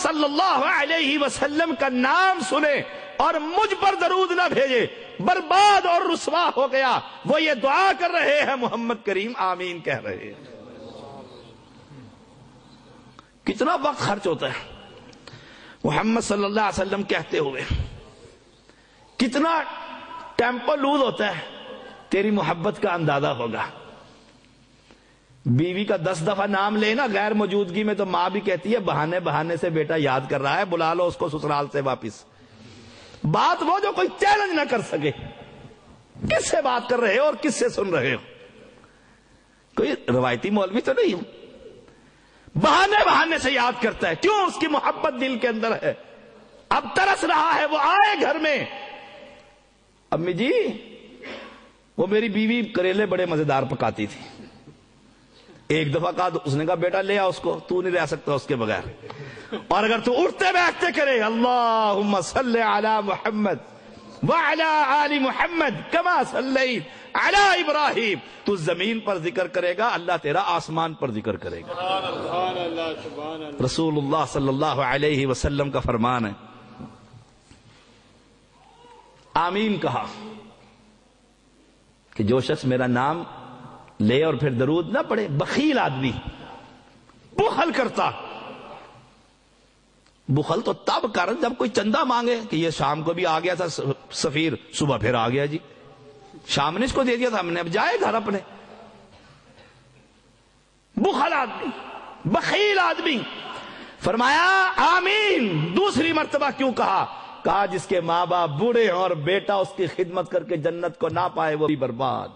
صلی اللہ علیہ وسلم کا نام سنے اور مجھ پر درود نہ بھیجے برباد اور رسوا ہو گیا. وہ یہ دعا کر رہے ہیں محمد کریم آمین کہہ رہے ہیں. کتنا وقت خرچ ہوتا ہے محمد صلی اللہ علیہ وسلم کہتے ہوئے, کتنا ٹیمپو لوز ہوتا ہے. تیری محبت کا اندازہ ہوگا. بیوی کا 10 دفعہ نام لینا غیر موجودگی میں تو ماں بھی کہتی ہے بہانے بہانے سے بیٹا یاد کر رہا ہے, بلا لو اس کو سسرال سے واپس. بات وہ جو کوئی چیلنج نہ کر سکے, کس سے بات کر رہے ہو اور کس سے سن رہے ہو, کوئی روایتی مولوی تو نہیں ہوں. بہانے بہانے سے یاد کرتا ہے. کیوں؟ اس کی محبت دل کے اندر ہے. اب ترس رہا ہے, وہ آئے گھر میں, امی جی وہ میری بیوی کریلے بڑے مزیدار پکاتی تھی. ایک دفعہ کہا تو اس نے کہا بیٹا لے آ اس کو, تو نہیں رہ سکتا اس کے بغیر. اور اگر تو اٹھتے بیٹھتے کرے اللہم صلی علی محمد وعلی آل محمد کما صلیت علی ابراہیم, تو زمین پر ذکر کرے گا, اللہ تیرا آسمان پر ذکر کرے گا. رسول اللہ صلی اللہ علیہ وسلم کا فرمان ہے. آمین کہا کہ جو شخص میرا نام لے اور پھر درود نہ پڑھے, بخیل آدمی, بخل کرتا. بخل تو تب کر جب کوئی چندہ مانگے کہ یہ شام کو بھی آ گیا تھا سفیر, صبح پھر آ گیا جی, شام نے اس کو دے دیا تھا, ہم نے اب جائے گھر اپنے. بخل آدمی, بخیل آدمی. فرمایا آمین دوسری مرتبہ کیوں کہا؟ کہا جس کے ماں باپ بوڑھے ہوں اور بیٹا اس کی خدمت کر کے جنت کو نہ پائے وہ بھی برباد.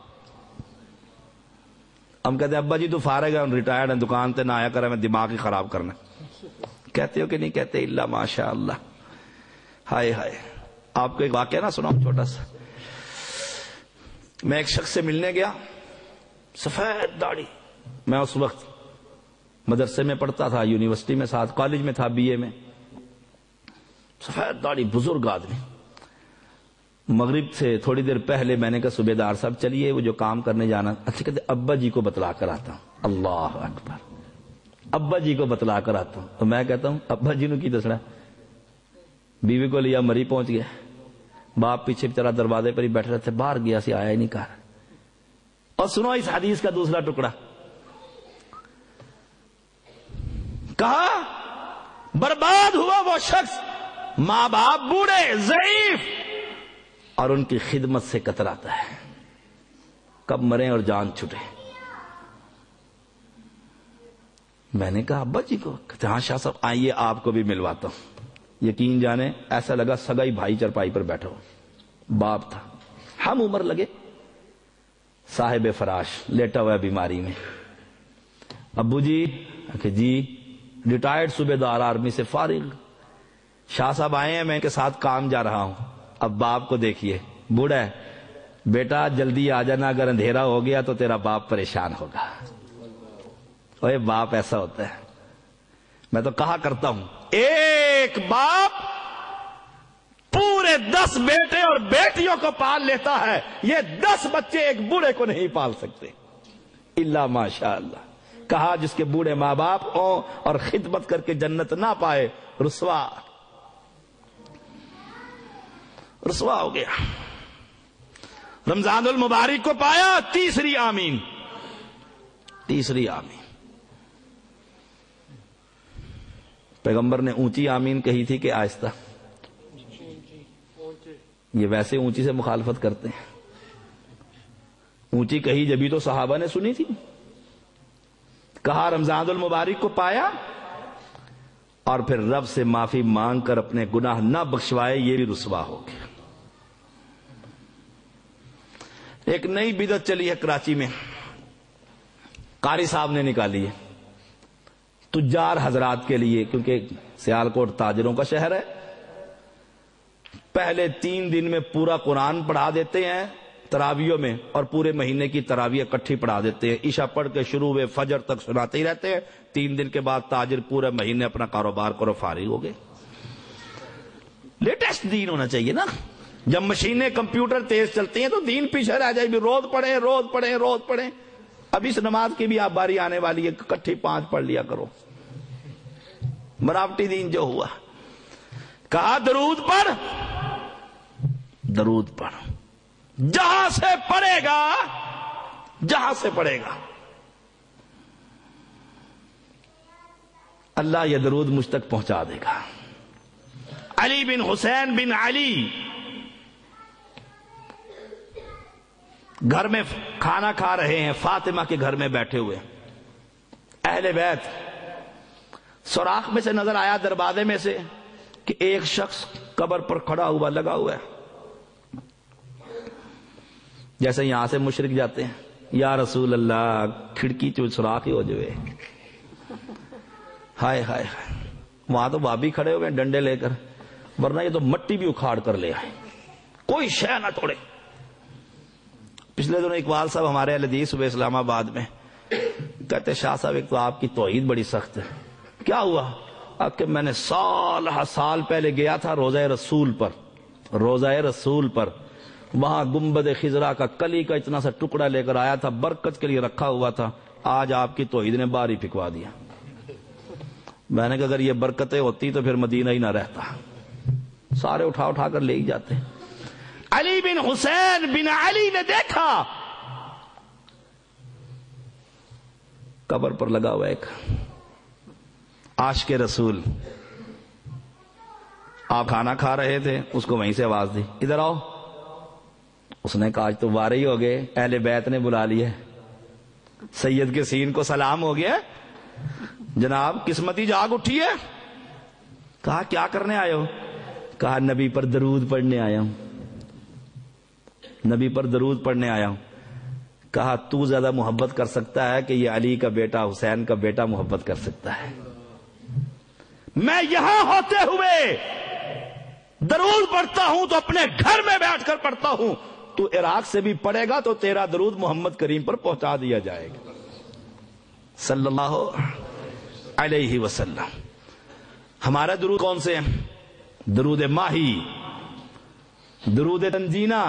ہم کہتے ہیں ابا جی تو فارغ ہے, ریٹائرڈ ہیں, دکان تے نہ آیا کرے, میں دماغ ہی خراب کرنا. کہتے ہو کہ نہیں کہتے؟ اللہ ماشاء اللہ. ہائے ہائے. آپ کو ایک واقعہ نہ سناؤں چھوٹا سا. میں ایک شخص سے ملنے گیا, سفید داڑھی. میں اس وقت مدرسے میں پڑھتا تھا, یونیورسٹی میں ساتھ, کالج میں تھا, BA میں. سفید داڑھی, بزرگ آدمی. مغرب سے تھوڑی دیر پہلے میں نے کہا صوبیدار صاحب چلیے وہ جو کام کرنے جانا. اچھا کہتے ابا جی کو بتلا کر آتا ہوں. اللہ اکبر, ابا جی کو بتلا کر آتا ہوں. تو میں کہتا ہوں ابا جی نو کی دسنا. بیوی کو لیا, مری پہنچ گیا. باپ پیچھے بیچارہ دروازے پر ہی بیٹھ رہے تھے, باہر گیا سی آیا ہی نہیں کہا. اور سنو اس حدیث کا دوسرا ٹکڑا. کہا برباد ہوا وہ شخص ماں باپ بوڑھے ضعیف اور ان کی خدمت سے کتراتا ہے, کب مریں اور جان چھٹے. میں نے کہا ابا جی کو؟ کہتے ہاں شاہ صاحب آئیے آپ کو بھی ملواتا ہوں. یقین جانے ایسا لگا سگائی بھائی چرپائی پر بیٹھا ہو. باپ تھا, ہم عمر لگے, صاحب فراش, لیٹا ہوا بیماری میں. ابو جی کہ جی ریٹائرڈ صوبیدار آرمی سے فارغ, شاہ صاحب آئے ہیں, میں ان کے ساتھ کام جا رہا ہوں. اب باپ کو دیکھیے, بوڑھا ہے. بیٹا جلدی آ جانا, اگر اندھیرا ہو گیا تو تیرا باپ پریشان ہوگا. اوے باپ ایسا ہوتا ہے. میں تو کہا کرتا ہوں ایک باپ پورے 10 بیٹے اور بیٹیوں کو پال لیتا ہے, یہ 10 بچے ایک بوڑھے کو نہیں پال سکتے. اللہ ماشاء اللہ. کہا جس کے بوڑھے ماں باپ ہوں اور خدمت کر کے جنت نہ پائے, رسوا ہو گیا. رمضان المبارک کو پایا, تیسری آمین. پیغمبر نے اونچی آمین کہی تھی کہ آہستہ؟ یہ ویسے اونچی سے مخالفت کرتے ہیں. اونچی کہی جبھی تو صحابہ نے سنی تھی. کہا رمضان المبارک کو پایا اور پھر رب سے معافی مانگ کر اپنے گناہ نہ بخشوائے, یہ بھی رسوا ہو گیا. ایک نئی بدعت چلی ہے کراچی میں, قاری صاحب نے نکالی ہے تجار حضرات کے لیے, کیونکہ سیالکوٹ تاجروں کا شہر ہے. پہلے 3 دن میں پورا قرآن پڑھا دیتے ہیں تراویوں میں, اور پورے مہینے کی تراویح اکٹھی پڑھا دیتے ہیں. عشاء پڑھ کے شروع ہوئے فجر تک سناتے ہی رہتے ہیں. 3 دن کے بعد تاجر پورے مہینے اپنا کاروبار کرو, فارغ ہو گئے. لیٹسٹ دین ہونا چاہیے نا. جب مشینیں کمپیوٹر تیز چلتی ہیں تو دین پیچھے رہ جائے. بھی روز پڑھیں. اب اس نماز کی بھی آپ باری آنے والی ہے, اکٹھی 5 پڑھ لیا کرو. بناوٹی دین جو ہوا. کہا درود پڑھ، درود پڑھ، جہاں سے پڑھے گا، جہاں سے پڑھے گا اللہ یہ درود مجھ تک پہنچا دے گا. علی بن حسین بن علی گھر میں کھانا کھا رہے ہیں، فاطمہ کے گھر میں بیٹھے ہوئے، اہل بیت. سوراخ میں سے نظر آیا دروازے میں سے کہ ایک شخص قبر پر کھڑا ہوا لگا ہوا ہے. جیسے یہاں سے مشرک جاتے ہیں، یا رسول اللہ کھڑکی چو سوراخ ہی ہو جائے. ہائے ہائے، وہاں تو بابی کھڑے ہوئے ہیں ڈنڈے لے کر، ورنہ یہ تو مٹی بھی اکھاڑ کر لے آئے، کوئی شے نہ توڑے. پچھلے دنوں اقبال صاحب ہمارے اہل حدیث ہوئے اسلام آباد میں، کہتے شاہ صاحب ایک تو آپ کی توحید بڑی سخت ہے. کیا ہوا؟ کہ میں نے سال پہلے گیا تھا روضہ رسول پر، روضہ رسول پر، وہاں گنبد خضرا کا کلی کا اتنا سا ٹکڑا لے کر آیا تھا، برکت کے لیے رکھا ہوا تھا. آج آپ کی توحید نے باہر ہی پھینکوا دیا. میں نے کہا اگر یہ برکتیں ہوتی تو پھر مدینہ ہی نہ رہتا. سارے اٹھا اٹھا کر لے ہی جاتے. علی بن حسین بن علی نے دیکھا قبر پر لگا ہوا ایک عاشق رسول. آپ کھانا کھا رہے تھے، اس کو وہیں سے آواز دی ادھر آؤ. اس نے کہا آج تو وارے ہی ہو گئے، اہل بیت نے بلا لیے، سید کے سین کو سلام ہو گیا، جناب قسمتی جاگ اٹھی ہے. کہا کیا کرنے آئے ہو؟ کہا نبی پر درود پڑھنے آیا ہوں، نبی پر درود پڑھنے آیا ہوں. کہا تو زیادہ محبت کر سکتا ہے کہ یہ علی کا بیٹا حسین کا بیٹا محبت کر سکتا ہے؟ میں یہاں ہوتے ہوئے درود پڑھتا ہوں تو اپنے گھر میں بیٹھ کر پڑھتا ہوں، تو عراق سے بھی پڑھے گا تو تیرا درود محمد کریم پر پہنچا دیا جائے گا صلی اللہ علیہ وسلم. ہمارا درود کون سے ہیں؟ درود ماہی، درود تنزینہ،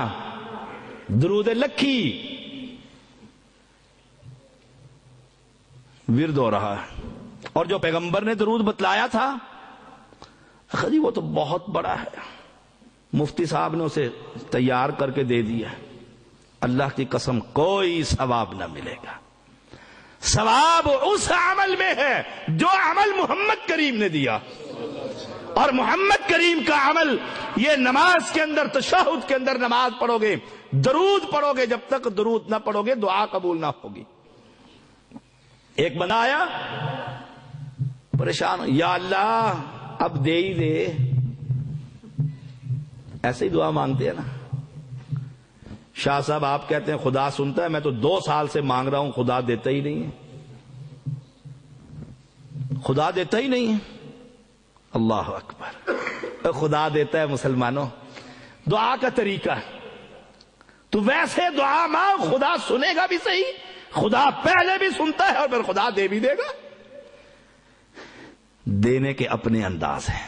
درود لکھی ورد ہو رہا ہے. اور جو پیغمبر نے درود بتلایا تھا خدی وہ تو بہت بڑا ہے، مفتی صاحب نے اسے تیار کر کے دے دیا. اللہ کی قسم کوئی ثواب نہ ملے گا. ثواب اس عمل میں ہے جو عمل محمد کریم نے دیا. اور محمد کریم کا عمل یہ نماز کے اندر، تشہد کے اندر نماز پڑھو گے، درود پڑھو گے، جب تک درود نہ پڑھو گے دعا قبول نہ ہوگی. ایک بندہ آیا پریشان، یا اللہ اب دے ہی دے. ایسے ہی دعا مانگتے ہیں نا. شاہ صاحب آپ کہتے ہیں خدا سنتا ہے، میں تو 2 سال سے مانگ رہا ہوں، خدا دیتا ہی نہیں ہے، خدا دیتا ہی نہیں ہے. اللہ اکبر، خدا دیتا ہے مسلمانوں. دعا کا طریقہ تو ویسے دعا مانگ، خدا سنے گا بھی صحیح، خدا پہلے بھی سنتا ہے اور پھر خدا دے بھی دے گا. دینے کے اپنے انداز ہیں.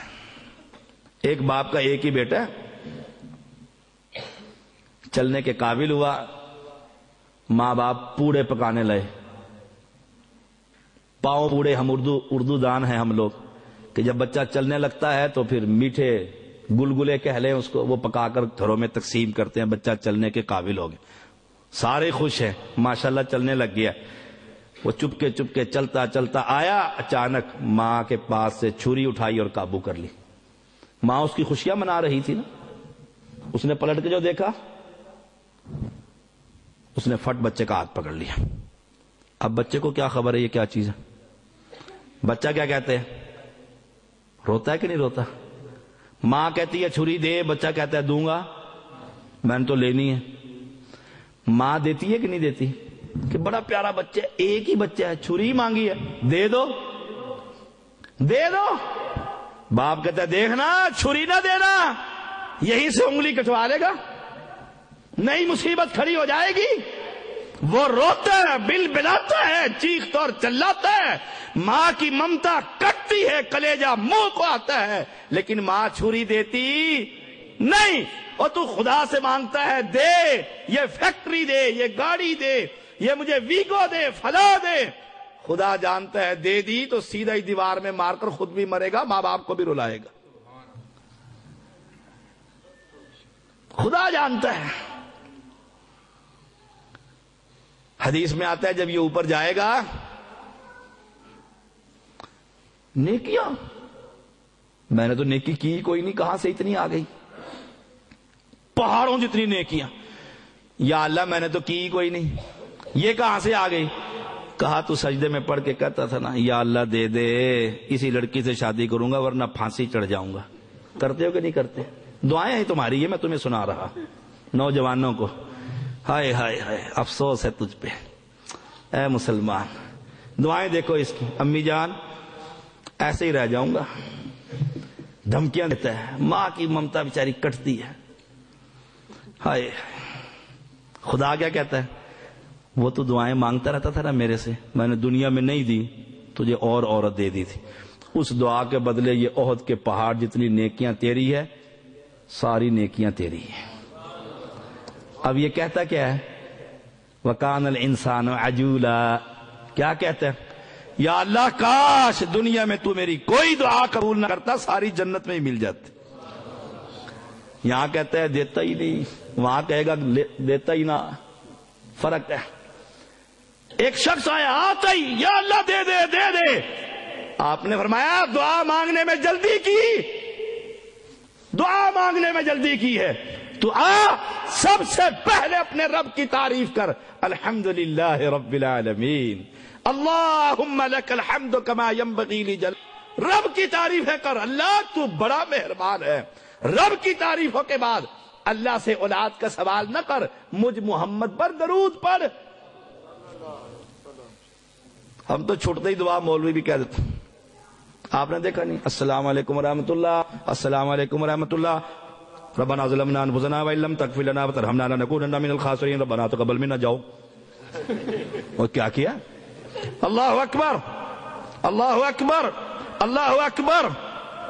ایک باپ کا ایک ہی بیٹا چلنے کے قابل ہوا، ماں باپ پوڑے پکانے لئے. پاؤں پوڑے، ہم اردو دان ہیں ہم لوگ، کہ جب بچہ چلنے لگتا ہے تو پھر میٹھے گلگلے کہہ لیں اس کو، وہ پکا کر گھروں میں تقسیم کرتے ہیں، بچہ چلنے کے قابل ہو گئے. سارے خوش ہیں، ماشاءاللہ چلنے لگ گیا. وہ چپکے چپکے چلتا چلتا آیا، اچانک ماں کے پاس سے چھری اٹھائی اور قابو کر لی. ماں اس کی خوشیاں منا رہی تھی نا. اس نے پلٹ کے جو دیکھا، اس نے فٹ بچے کا ہاتھ پکڑ لیا. اب بچے کو کیا خبر ہے یہ کیا چیز ہے؟ بچہ کیا کہتے ہیں؟ روتا ہے کہ نہیں روتا؟ ماں کہتی ہے چھری دے، بچہ کہتا ہے دوں گا، میں نے تو لینی ہے. ماں دیتی ہے کہ نہیں دیتی؟ کہ بڑا پیارا بچہ ہے، ایک ہی بچہ ہے، چھری مانگی ہے، دے دو دے دو. باپ کہتا ہے دیکھنا چھری نہ دینا، یہیں سے انگلی کٹوا لے گا، نئی مصیبت کھڑی ہو جائے گی. وہ روتا ہے، بل بلاتا ہے، چیختا اور چلاتا ہے. ماں کی ممتا کٹتی ہے، کلیجہ منہ کو آتا ہے، لیکن ماں چھری دیتی نہیں. اور تو خدا سے مانگتا ہے دے، یہ فیکٹری دے، یہ گاڑی دے، یہ مجھے ویگو دے، فلا دے. خدا جانتا ہے دے دی تو سیدھا ہی دیوار میں مار کر خود بھی مرے گا، ماں باپ کو بھی رلائے گا، خدا جانتا ہے۔ حدیث میں آتا ہے جب یہ اوپر جائے گا، نیکیاں، میں نے تو نیکی کی کوئی نہیں، کہاں سے اتنی آ گئی؟ پہاڑوں جتنی نیکیاں، یا اللہ میں نے تو کی کوئی نہیں، یہ کہاں سے آ گئی؟ کہا تو سجدے میں پڑھ کے کہتا تھا نا، یا اللہ دے دے، اسی لڑکی سے شادی کروں گا ورنہ پھانسی چڑھ جاؤں گا۔ کرتے ہو کہ نہیں کرتے؟ دعائیں ہیں تمہاری، یہ میں تمہیں سنا رہا نوجوانوں کو۔ ہائے ہائے ہائے، افسوس ہے تجھ پہ اے مسلمان۔ دعائیں دیکھو اس کی، امی جان ایسے ہی رہ جاؤں گا، دھمکیاں دیتا ہے، ماں کی ممتا بیچاری کٹتی ہے۔ ہائے، خدا کیا کہتا ہے؟ وہ تو دعائیں مانگتا رہتا تھا نا میرے سے، میں نے دنیا میں نہیں دی، تجھے اور عورت دے دی تھی، اس دعا کے بدلے یہ احد کے پہاڑ جتنی نیکیاں تیری ہے، ساری نیکیاں تیری ہیں۔ اب یہ کہتا کیا ہے؟ وَكَانَ الْإِنسَانُ عَجُولًا، کیا کہتا ہے؟ یا اللہ کاش دنیا میں تو میری کوئی دعا قبول نہ کرتا، ساری جنت میں ہی مل جاتی۔ یہاں کہتا ہے دیتا ہی نہیں، وہاں کہے گا دیتا ہی نہ، فرق ہے۔ ایک شخص آیا آتا ہی یا اللہ دے دے دے دے، آپ نے فرمایا دعا مانگنے میں جلدی کی، دعا مانگنے میں جلدی کی ہے تو سب سے پہلے اپنے رب کی تعریف کر، الحمدللہ رب العالمین، اللہم لک الحمد کما ینبغی لجلالک، رب کی تعریف ہے کر، اللہ تو بڑا مہربان ہے۔ رب کی تعریفوں کے بعد اللہ سے اولاد کا سوال نہ کر، مجھ محمد پر درود پڑھ۔ ہم تو چھوٹتے ہی دعا مولوی بھی کہہ دیتے، آپ نے دیکھا نہیں؟ السلام علیکم ورحمۃ اللہ، السلام علیکم ورحمۃ اللہ، ربنا ظلمنا انفسنا وان لم تغفر لنا وترحمنا لنكونن من الخاسرین، ربنا تقبل منا، جاؤ۔ اور کیا کیا؟ اللہ اکبر، اللہ اکبر، اللہ اکبر،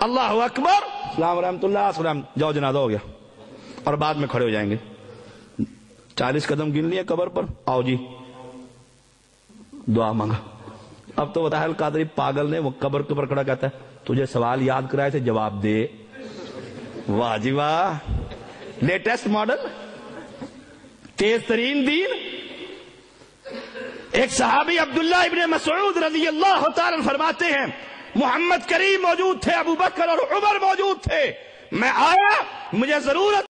اللہ اکبر، السلام ورحمۃ اللہ، السلام، جاؤ جنازہ ہو گیا، اور بعد میں کھڑے ہو جائیں گے، 40 قدم گن لیے قبر پر، آؤ جی دعا مانگا۔ اب تو بتا ہے القادری پاگل نے، وہ قبر کے اوپر کھڑا کہتا ہے تجھے سوال یاد کرائے تھے جواب دے۔ واہ جی واہ، لیٹسٹ ماڈل، تیز ترین دین۔ ایک صحابی عبداللہ ابن مسعود رضی اللہ تعالی فرماتے ہیں محمد کریم موجود تھے، ابو بکر اور عمر موجود تھے، میں آیا، مجھے ضرورت